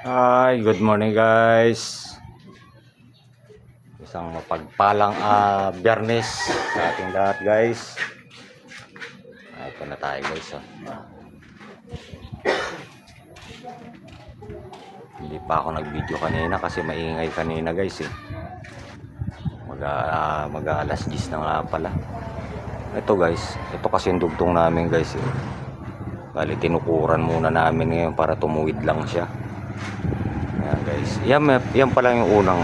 Hi, good morning guys. Isang mapagpalang Biyernes sa ating lahat guys. Ito na tayo guys. Hindi pa ako nag-video kanina kasi maingay kanina guys eh. Mag-alas 10 na nga pala. Ito guys, ito kasi yung dugtong namin guys eh. Bali tinukuran muna namin ngayon para tumuwid lang siya. Ayan guys. Yan pa lang yung unang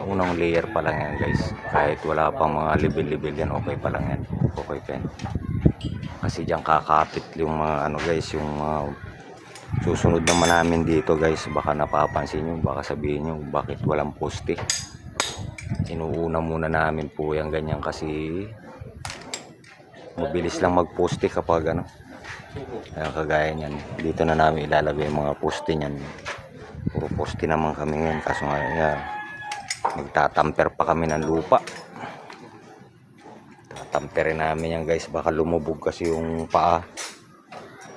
unang layer pa lang yan guys. Kahit wala pang mga level yan, okay pa lang yan. Okay pa yan. Kasi diyan kakapit yung mga guys, yung susunod naman namin dito guys. Baka napapansin nyo, baka sabihin nyo bakit walang poste. Inuuna muna namin po yan ganyan kasi mabilis lang magposte kapag Ayan, kagaya nyan, dito na namin ilalagay yung mga poste nyan. Puro poste naman kami ngayon kaso nga yan, magtatamper pa kami ng lupa. Tatamperin namin yan guys, baka lumubog kasi yung paa,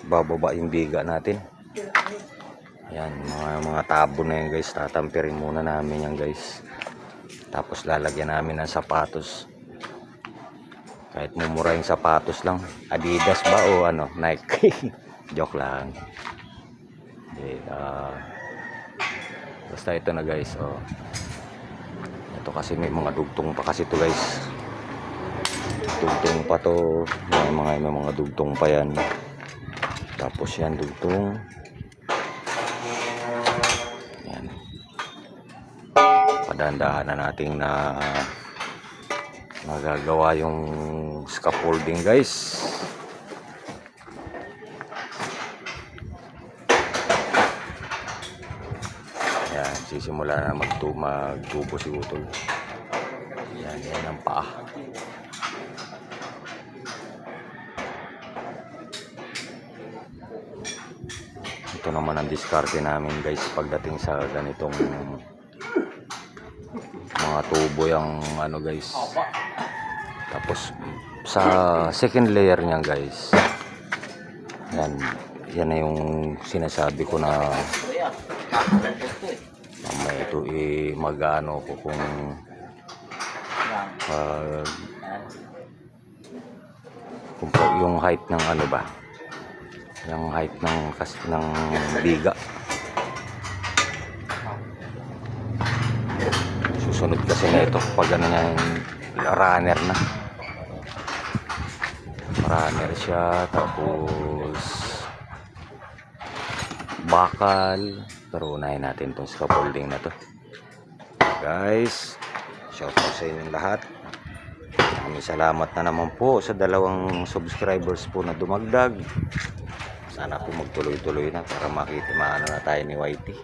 bababa yung biga natin. Ayan, mga tabo na yan guys, tatamperin muna namin yan guys. Tapos lalagyan namin ng sapatos. Kahit mumura yung sapatos lang, Adidas ba o Nike. Joke lang. Basta ito na guys. Ito kasi may mga dugtong pa kasi to guys. Dugtong pa to. May mga dugtong pa yan. Tapos yan dugtong. Yan. Padandaan na natin na magagawa yung scaffolding guys. Ayan, sisimula na magtubo si Utol. Ayan, yan ang paa. Ito naman ang diskarte namin guys pagdating sa ganitong mga tubo yung guys. Tapos sa second layer niyan guys, yan na yung sinasabi ko na mamaya ito mag-ano ko kung yung height ng yung height ng biga. Susunod kasi na ito pag yung runner na. Runner siya, tapos bakal. Pero unahin natin itong scaffolding na to guys. Shout out sa inyong lahat. Maraming salamat na naman po sa 2 subscribers po na dumagdag. Sana po magtuloy-tuloy na para maano na tayo ni Whitey.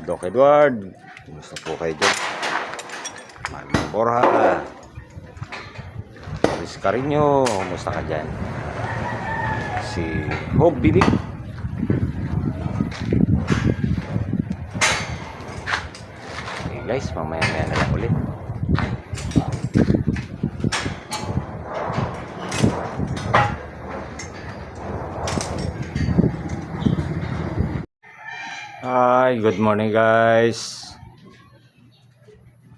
Doc Edward, kumusta po kayo dyan? Marlon Borja, Chris Carino, kumusta ka dyan? Si Hope Bilig. Okay guys, mamaya na lang ulit. Hi, good morning guys.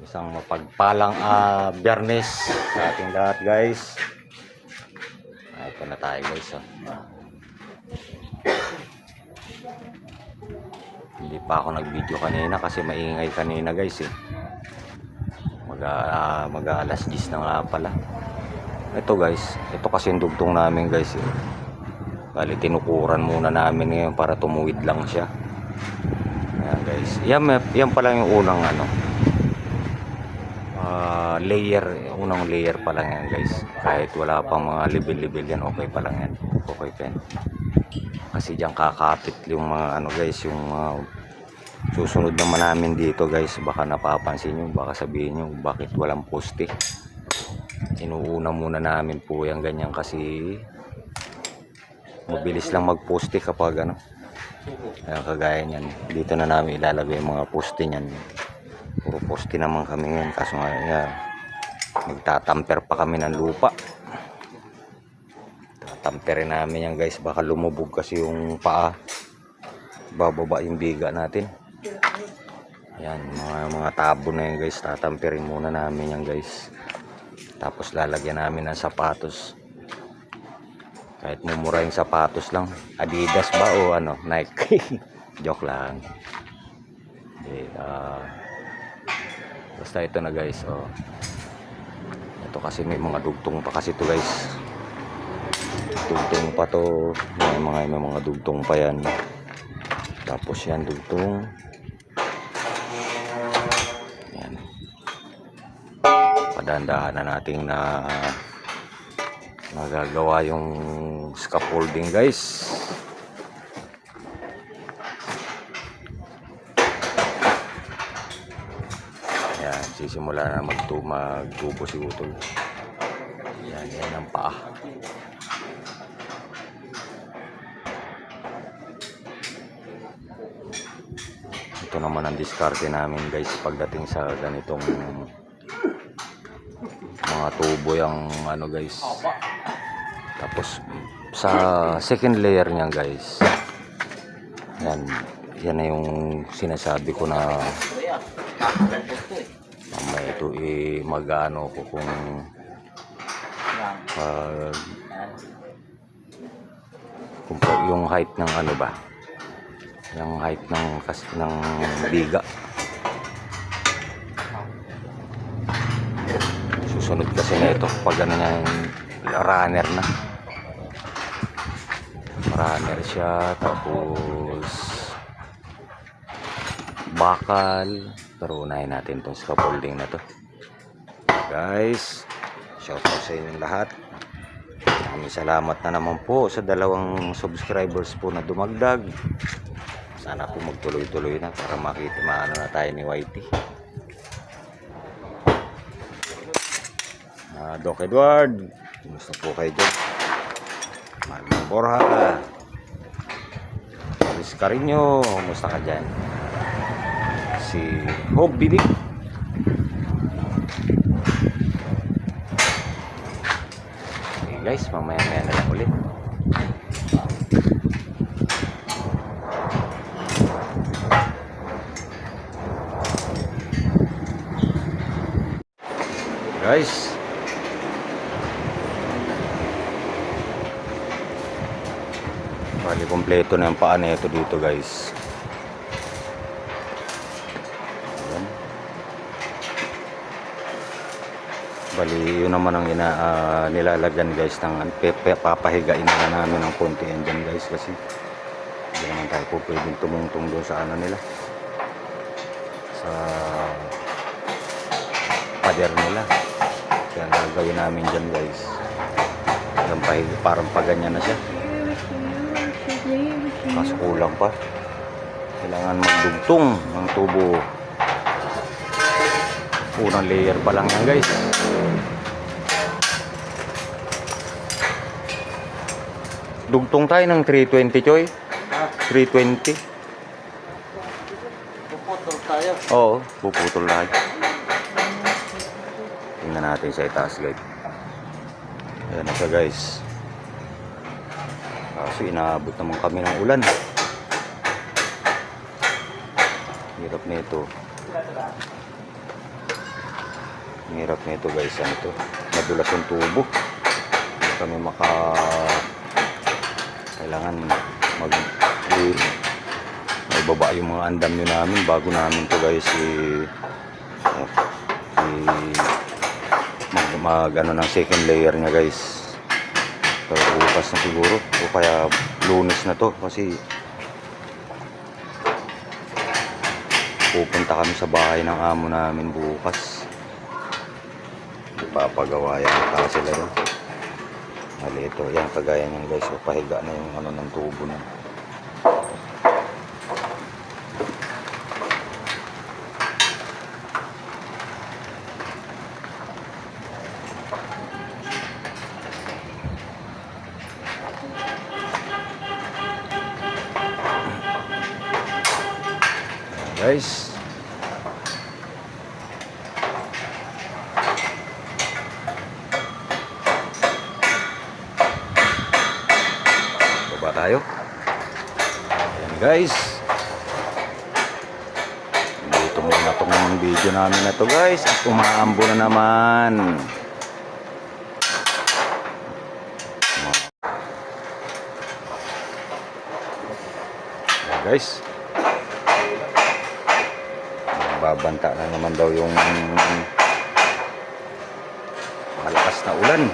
Isang mapagpalang Biyernes sa ating lahat guys. Ito na tayo guys. Hindi pa ako nag-video kanina kasi maingay kanina guys eh. Mag-alas 10 na nga pala. Ito guys, ito kasi yung dugtong namin guys eh. Bali tinukuran muna namin ngayon para tumuwid lang siya. Ayan guys, yan pa lang yung unang unang layer pa lang yan guys. Kahit wala pang mga level yan, okay pa lang yan. Okay pa yan. Kasi diyan kakapit yung mga guys, yung susunod naman namin dito guys. Baka napapansin nyo, baka sabihin nyo bakit walang poste. Inuuna muna namin po yan ganyan kasi mabilis lang magposte kapag Ayan, kagaya nyan, dito na namin ilalagay yung mga poste nyan. Puro poste naman kami ngayon kaso nga yan, magtatamper pa kami ng lupa. tatamperin namin yan guys, baka lumubog kasi yung paa, bababa yung biga natin. Ayan, mga tabo na yan guys, tatamperin muna namin yan guys. Tapos lalagyan namin ng sapatos. Kahit mumura yung sapatos lang, Adidas ba o ano, Nike. Joke lang. Basta ito na guys, oh. Ito kasi may mga dugtong pa kasi to guys. Dugtong pa to, may mga dugtong pa yan. Tapos yan dugtong. Yan. Padandaan na natin na magagawa yung scaffolding guys. Ayan, sisimula na magtubo si Utol. Ayan, yan ang paa. Ito naman ang diskarte namin guys pagdating sa ganitong mga tubo yung ano guys. Tapos sa second layer niyan guys, yan na yung sinasabi ko na may ito mag-ano ko kung yung height ng ano ba, yung height ng biga. Susunod kasi na ito pag ano na yung runner na. Runner siya, tapos bakal. Pero unahin natin itong scaffolding na to. Guys, shout out sa inyong lahat. Maraming salamat na naman po sa 2 subscribers po na dumagdag. Sana po magtuloy-tuloy na para makita maano na tayo ni Whitey. Doc Edward, kumusta po kayo dyan? Marlon Borja, Luis Carino, kumusta ka dyan? Si Hope Bibi. Okay guys, mamaya na lang ulit. Guys, bali kompleto na yung paa na ito dito guys. Ayan. Bali yun naman ang nilalagyan guys ng papahigain na namin ng konti yan dyan guys, kasi hindi naman tayo po pwedeng tumungtong doon sa ano nila, sa pader nila. Kaya gagawin namin dyan guys, parang paganyan na siya. Kaso kulang pa, kailangan magdugtong ng tubo. Unang layer pa lang yan guys. Dugtong tayo ng 320 Choy. 320. Puputol tayo. Oo, puputol tayo. Tingnan natin sa itaas guys. Ayan na siya guys. Kaso inaabot naman kami ng ulan. Hirap nito. Hirap nito guys. Ano to? Madulas yung tubo. Hindi kami kailangan baba yung mga andamyo namin bago namin to guys ano ng second layer nya guys. Pero bukas na siguro o kaya Lunes na to, kasi pupunta kami sa bahay ng amo namin bukas. Ipapagawa yan sila yun. Mali ito, yan kagaya nyan guys, o pahiga na yung ano ng tubo na. Guys, tayo. Ayan guys. Dito muna itong video namin na to guys. At umaambo na naman. Ayan guys. Babanta na naman daw yung malakas na ulan.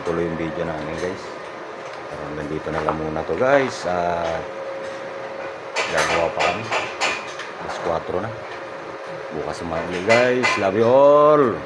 Tuloy yung video namin guys. Nandito na lang muna to guys. Gagawa pa kami. Alas 4 na. Bukas umaga guys. Love you all.